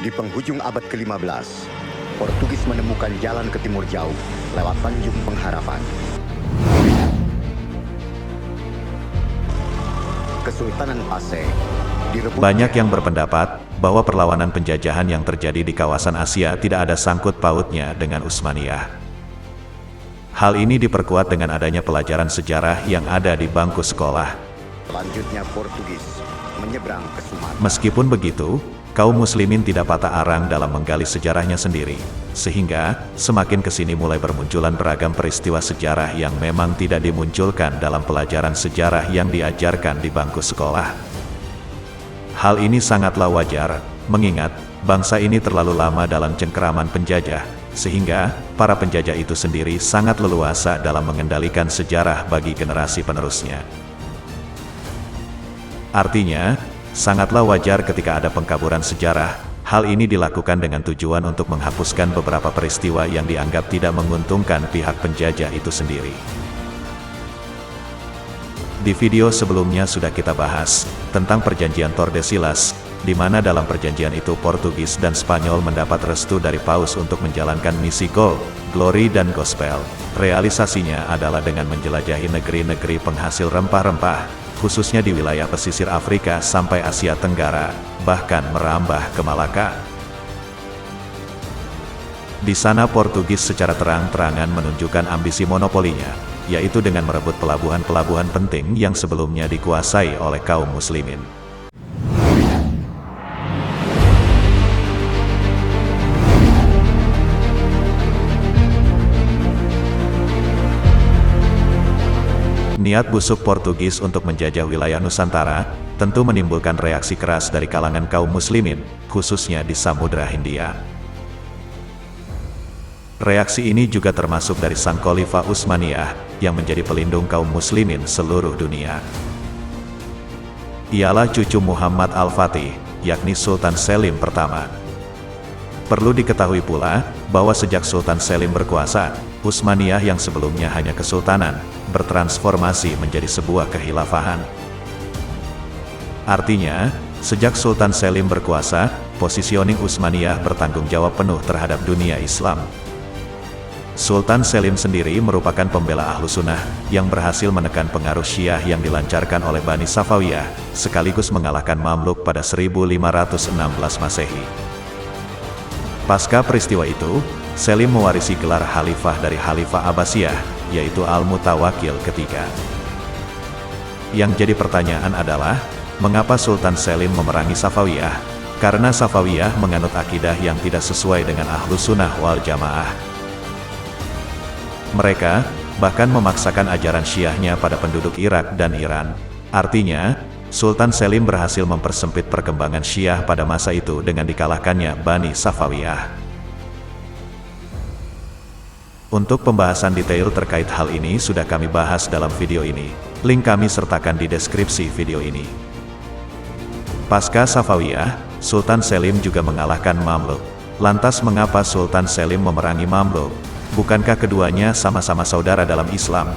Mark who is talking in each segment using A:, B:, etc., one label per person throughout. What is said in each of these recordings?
A: Di penghujung abad ke-15, Portugis menemukan jalan ke timur jauh lewat Tanjung Pengharapan. Kesultanan Aceh direbut.
B: Banyak yang berpendapat bahwa perlawanan penjajahan yang terjadi di kawasan Asia tidak ada sangkut pautnya dengan Utsmaniyah. Hal ini diperkuat dengan adanya pelajaran sejarah yang ada di bangku sekolah.
A: Selanjutnya Portugis menyeberang ke Sumatera.
B: Meskipun begitu, kaum muslimin tidak patah arang dalam menggali sejarahnya sendiri, sehingga semakin kesini mulai bermunculan beragam peristiwa sejarah yang memang tidak dimunculkan dalam pelajaran sejarah yang diajarkan di bangku sekolah. Hal ini sangatlah wajar, mengingat bangsa ini terlalu lama dalam cengkeraman penjajah, sehingga para penjajah itu sendiri sangat leluasa dalam mengendalikan sejarah bagi generasi penerusnya. Artinya, sangatlah wajar ketika ada pengkaburan sejarah. Hal ini dilakukan dengan tujuan untuk menghapuskan beberapa peristiwa yang dianggap tidak menguntungkan pihak penjajah itu sendiri. Di video sebelumnya sudah kita bahas tentang perjanjian Tordesillas, di mana dalam perjanjian itu Portugis dan Spanyol mendapat restu dari Paus untuk menjalankan misi Gold, Glory dan Gospel. Realisasinya adalah dengan menjelajahi negeri-negeri penghasil rempah-rempah, khususnya di wilayah pesisir Afrika sampai Asia Tenggara, bahkan merambah ke Malaka. Di sana Portugis secara terang-terangan menunjukkan ambisi monopolinya, yaitu dengan merebut pelabuhan-pelabuhan penting yang sebelumnya dikuasai oleh kaum muslimin. Niat busuk Portugis untuk menjajah wilayah Nusantara, tentu menimbulkan reaksi keras dari kalangan kaum muslimin, khususnya di Samudra Hindia. Reaksi ini juga termasuk dari sang Khalifah Utsmaniyah, yang menjadi pelindung kaum muslimin seluruh dunia. Ialah cucu Muhammad Al-Fatih, yakni Sultan Selim pertama. Perlu diketahui pula, bahwa sejak Sultan Selim berkuasa, Utsmaniyah yang sebelumnya hanya kesultanan, bertransformasi menjadi sebuah kekhilafahan. Artinya, sejak Sultan Selim berkuasa, posisioning Utsmaniyah bertanggung jawab penuh terhadap dunia Islam. Sultan Selim sendiri merupakan pembela Ahlus Sunnah, yang berhasil menekan pengaruh Syiah yang dilancarkan oleh Bani Safawiyah, sekaligus mengalahkan Mamluk pada 1516 Masehi. Pasca peristiwa itu, Selim mewarisi gelar Khalifah dari Khalifah Abbasiyah, yaitu Al-Mutawakkil ketiga. Yang jadi pertanyaan adalah, mengapa Sultan Selim memerangi Safawiyah? Karena Safawiyah menganut akidah yang tidak sesuai dengan Ahlus Sunnah wal Jamaah. Mereka bahkan memaksakan ajaran Syiahnya pada penduduk Irak dan Iran. Artinya, Sultan Selim berhasil mempersempit perkembangan Syiah pada masa itu dengan dikalahkannya Bani Safawiyah. Untuk pembahasan detail terkait hal ini sudah kami bahas dalam video ini. Link kami sertakan di deskripsi video ini. Pasca Safawiyah, Sultan Selim juga mengalahkan Mamluk. Lantas mengapa Sultan Selim memerangi Mamluk? Bukankah keduanya sama-sama saudara dalam Islam?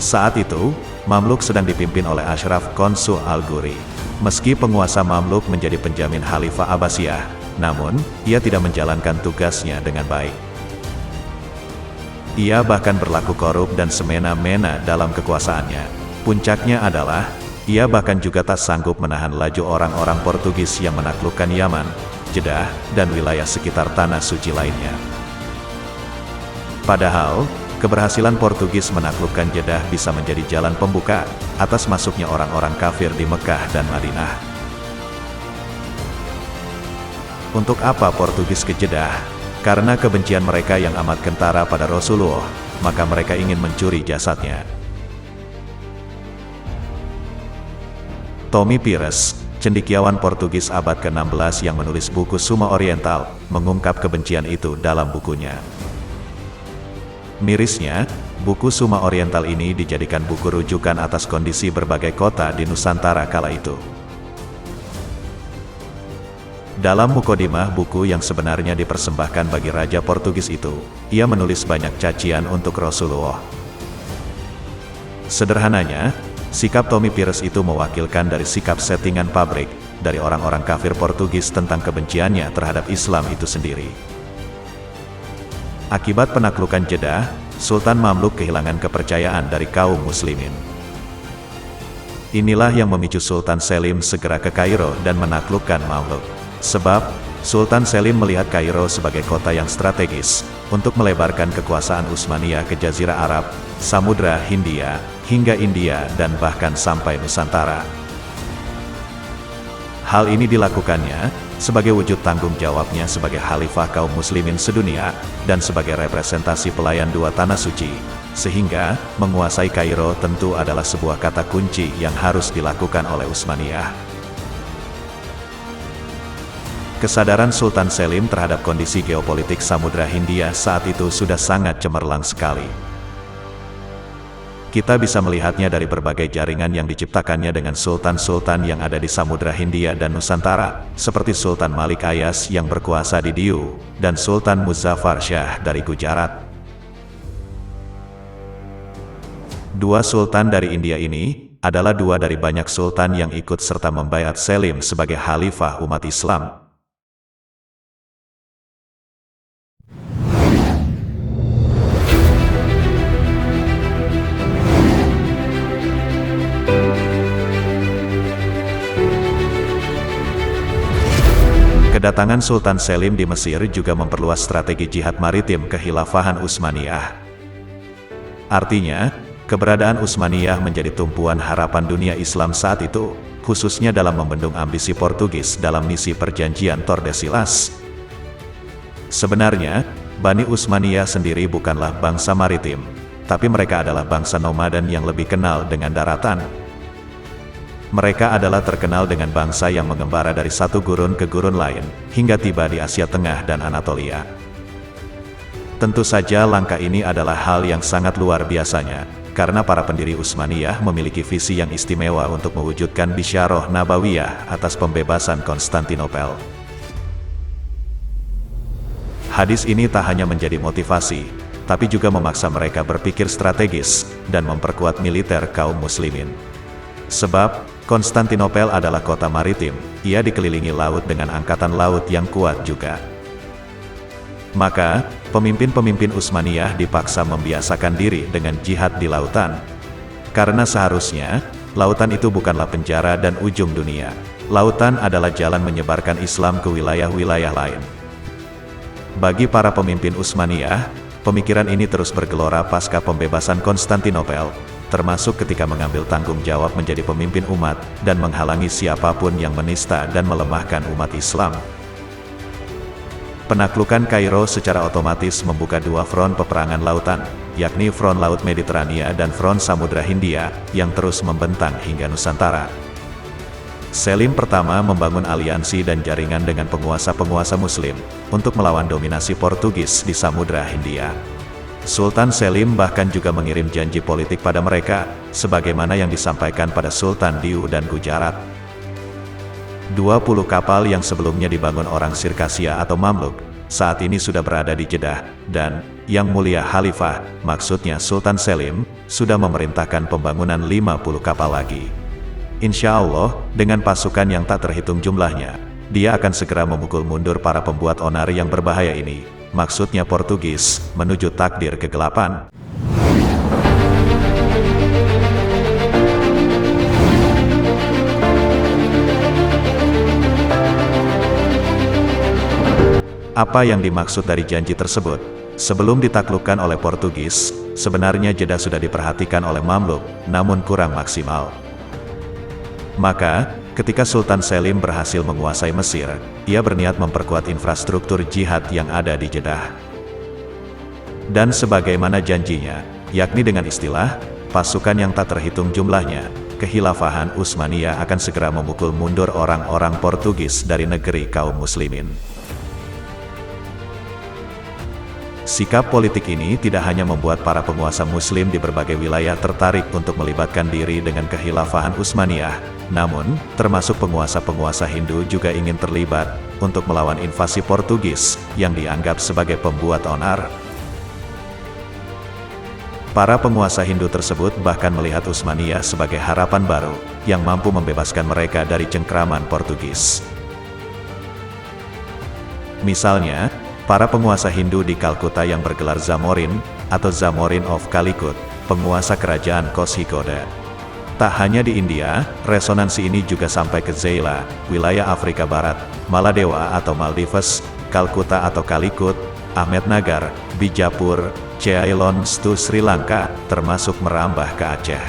B: Saat itu, Mamluk sedang dipimpin oleh Ashraf Konsul Al-Ghuri. Meski penguasa Mamluk menjadi penjamin Khalifah Abbasiyah, namun, ia tidak menjalankan tugasnya dengan baik. Ia bahkan berlaku korup dan semena-mena dalam kekuasaannya. Puncaknya adalah, ia bahkan juga tak sanggup menahan laju orang-orang Portugis yang menaklukkan Yaman, Jeddah, dan wilayah sekitar Tanah Suci lainnya. Padahal, keberhasilan Portugis menaklukkan Jeddah bisa menjadi jalan pembuka atas masuknya orang-orang kafir di Mekah dan Madinah. Untuk apa Portugis ke Jeddah? Karena kebencian mereka yang amat kentara pada Rasulullah, maka mereka ingin mencuri jasadnya. Tommy Pires, cendekiawan Portugis abad ke-16 yang menulis buku Suma Oriental, mengungkap kebencian itu dalam bukunya. Mirisnya, buku Suma Oriental ini dijadikan buku rujukan atas kondisi berbagai kota di Nusantara kala itu. Dalam mukodimah buku yang sebenarnya dipersembahkan bagi Raja Portugis itu, ia menulis banyak cacian untuk Rasulullah. Sederhananya, sikap Tommy Pires itu mewakilkan dari sikap settingan pabrik, dari orang-orang kafir Portugis tentang kebenciannya terhadap Islam itu sendiri. Akibat penaklukan Jeddah, Sultan Mamluk kehilangan kepercayaan dari kaum muslimin. Inilah yang memicu Sultan Selim segera ke Kairo dan menaklukkan Mamluk. Sebab, Sultan Selim melihat Kairo sebagai kota yang strategis untuk melebarkan kekuasaan Utsmaniyah ke Jazirah Arab, Samudra Hindia, hingga India dan bahkan sampai Nusantara. Hal ini dilakukannya sebagai wujud tanggung jawabnya sebagai khalifah kaum muslimin sedunia dan sebagai representasi pelayan dua tanah suci, sehingga menguasai Kairo tentu adalah sebuah kata kunci yang harus dilakukan oleh Utsmaniyah. Kesadaran Sultan Selim terhadap kondisi geopolitik Samudra Hindia saat itu sudah sangat cemerlang sekali. Kita bisa melihatnya dari berbagai jaringan yang diciptakannya dengan sultan-sultan yang ada di Samudra Hindia dan Nusantara, seperti Sultan Malik Ayas yang berkuasa di Diu, dan Sultan Muzaffar Shah dari Gujarat. Dua sultan dari India ini adalah dua dari banyak sultan yang ikut serta membaiat Selim sebagai khalifah umat Islam. Kedatangan Sultan Selim di Mesir juga memperluas strategi jihad maritim kekhilafahan Utsmaniyah. Artinya, keberadaan Utsmaniyah menjadi tumpuan harapan dunia Islam saat itu, khususnya dalam membendung ambisi Portugis dalam misi perjanjian Tordesillas. Sebenarnya, Bani Utsmaniyah sendiri bukanlah bangsa maritim, tapi mereka adalah bangsa nomaden yang lebih kenal dengan daratan. Mereka adalah terkenal dengan bangsa yang mengembara dari satu gurun ke gurun lain, hingga tiba di Asia Tengah dan Anatolia. Tentu saja langkah ini adalah hal yang sangat luar biasanya, karena para pendiri Utsmaniyah memiliki visi yang istimewa untuk mewujudkan Bisyarah Nabawiyah atas pembebasan Konstantinopel. Hadis ini tak hanya menjadi motivasi, tapi juga memaksa mereka berpikir strategis, dan memperkuat militer kaum muslimin. Sebab, Konstantinopel adalah kota maritim, ia dikelilingi laut dengan angkatan laut yang kuat juga. Maka, pemimpin-pemimpin Utsmaniyah dipaksa membiasakan diri dengan jihad di lautan. Karena seharusnya, lautan itu bukanlah penjara dan ujung dunia. Lautan adalah jalan menyebarkan Islam ke wilayah-wilayah lain. Bagi para pemimpin Utsmaniyah, pemikiran ini terus bergelora pasca pembebasan Konstantinopel, termasuk ketika mengambil tanggung jawab menjadi pemimpin umat, dan menghalangi siapapun yang menista dan melemahkan umat Islam. Penaklukan Kairo secara otomatis membuka dua front peperangan lautan, yakni front Laut Mediterania dan front Samudra Hindia, yang terus membentang hingga Nusantara. Selim pertama membangun aliansi dan jaringan dengan penguasa-penguasa Muslim, untuk melawan dominasi Portugis di Samudra Hindia. Sultan Selim bahkan juga mengirim janji politik pada mereka, sebagaimana yang disampaikan pada Sultan Diu dan Gujarat. 20 kapal yang sebelumnya dibangun orang Sirkasia atau Mamluk, saat ini sudah berada di Jeddah, dan Yang Mulia Khalifah, maksudnya Sultan Selim, sudah memerintahkan pembangunan 50 kapal lagi. Insya Allah, dengan pasukan yang tak terhitung jumlahnya, dia akan segera memukul mundur para pembuat onar yang berbahaya ini, maksudnya Portugis, menuju takdir kegelapan. Apa yang dimaksud dari janji tersebut? Sebelum ditaklukkan oleh Portugis, sebenarnya Jeddah sudah diperhatikan oleh Mamluk, namun kurang maksimal. Maka, ketika Sultan Selim berhasil menguasai Mesir, ia berniat memperkuat infrastruktur jihad yang ada di Jeddah. Dan sebagaimana janjinya, yakni dengan istilah, pasukan yang tak terhitung jumlahnya, kekhilafahan Utsmaniyah akan segera memukul mundur orang-orang Portugis dari negeri kaum muslimin. Sikap politik ini tidak hanya membuat para penguasa muslim di berbagai wilayah tertarik untuk melibatkan diri dengan kekhilafahan Utsmaniyah, namun, termasuk penguasa-penguasa Hindu juga ingin terlibat untuk melawan invasi Portugis yang dianggap sebagai pembuat onar. Para penguasa Hindu tersebut bahkan melihat Utsmaniyah sebagai harapan baru, yang mampu membebaskan mereka dari cengkraman Portugis. Misalnya, para penguasa Hindu di Kalkuta yang bergelar Zamorin, atau Zamorin of Calicut, penguasa kerajaan Kozhikode. Tak hanya di India, resonansi ini juga sampai ke Zeila, wilayah Afrika Barat, Maladewa atau Maldives, Kalkuta atau Calicut, Ahmednagar, Bijapur, Ceylon, Sri Lanka, termasuk merambah ke Aceh.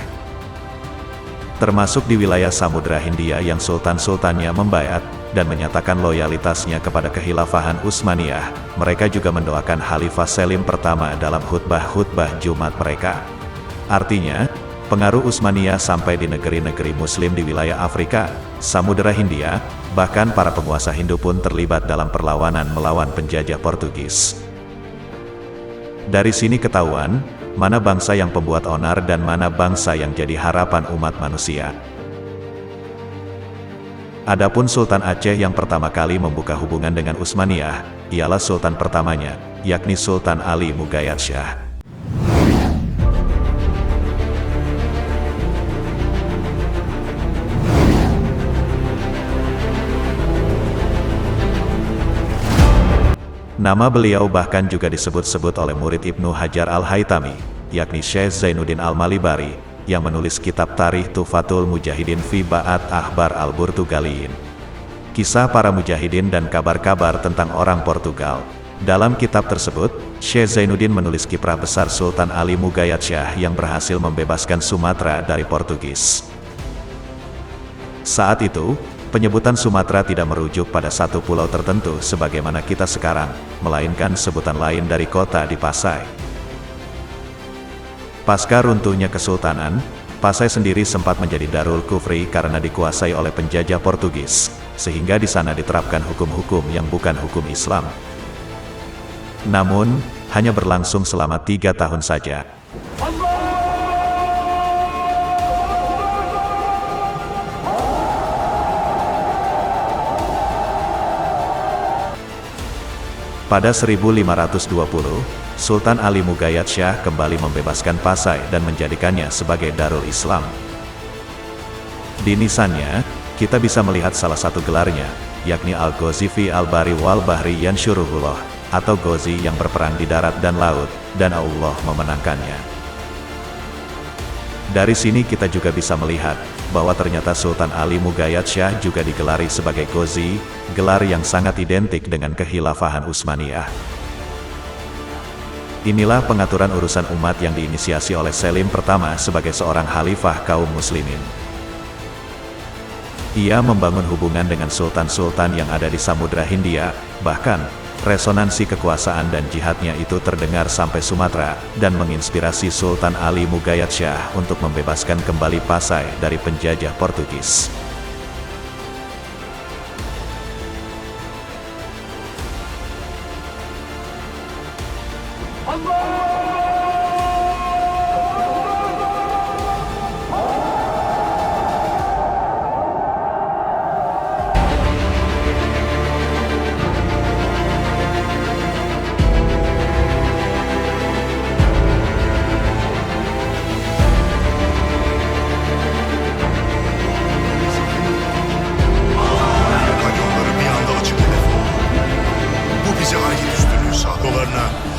B: Termasuk di wilayah Samudra Hindia yang sultan-sultannya membaiat dan menyatakan loyalitasnya kepada kekhilafahan Utsmaniyah, mereka juga mendoakan Khalifah Selim pertama dalam khutbah-khutbah Jumat mereka. Artinya, pengaruh Utsmaniyah sampai di negeri-negeri Muslim di wilayah Afrika, Samudra Hindia, bahkan para penguasa Hindu pun terlibat dalam perlawanan melawan penjajah Portugis. Dari sini ketahuan, mana bangsa yang pembuat onar dan mana bangsa yang jadi harapan umat manusia. Adapun Sultan Aceh yang pertama kali membuka hubungan dengan Utsmaniyah, ialah sultan pertamanya, yakni Sultan Ali Mugayyad Shah. Nama beliau bahkan juga disebut-sebut oleh murid Ibnu Hajar al-Haytami, yakni Syekh Zainuddin al-Malibari, yang menulis kitab Tarikh Tuhfatul Mujahidin fi Ba'at Akhbar al-Burtugaliyin. Kisah para mujahidin dan kabar-kabar tentang orang Portugal. Dalam kitab tersebut, Syekh Zainuddin menulis kiprah besar Sultan Ali Mugayyad Shah yang berhasil membebaskan Sumatera dari Portugis. Saat itu, penyebutan Sumatera tidak merujuk pada satu pulau tertentu sebagaimana kita sekarang, melainkan sebutan lain dari kota di Pasai. Pasca runtuhnya kesultanan, Pasai sendiri sempat menjadi Darul Kufri karena dikuasai oleh penjajah Portugis, sehingga di sana diterapkan hukum-hukum yang bukan hukum Islam. Namun, hanya berlangsung selama 3 tahun saja. Pada 1520, Sultan Ali Mugayyad Shah kembali membebaskan Pasai dan menjadikannya sebagai Darul Islam. Di nisannya, kita bisa melihat salah satu gelarnya, yakni Al-Ghozi fi Al-Bari wal Bahri Yansyuruhullah, atau Ghozi yang berperang di darat dan laut, dan Allah memenangkannya. Dari sini kita juga bisa melihat bahwa ternyata Sultan Ali Mugayyad Shah juga digelari sebagai Ghozi, gelar yang sangat identik dengan kekhilafahan Utsmaniyah. Inilah pengaturan urusan umat yang diinisiasi oleh Selim pertama sebagai seorang khalifah kaum muslimin. Ia membangun hubungan dengan sultan-sultan yang ada di Samudra Hindia, bahkan resonansi kekuasaan dan jihadnya itu terdengar sampai Sumatera, dan menginspirasi Sultan Ali Mugayyad Shah untuk membebaskan kembali Pasai dari penjajah Portugis.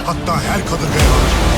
C: Hatta her kadırgaya hakim.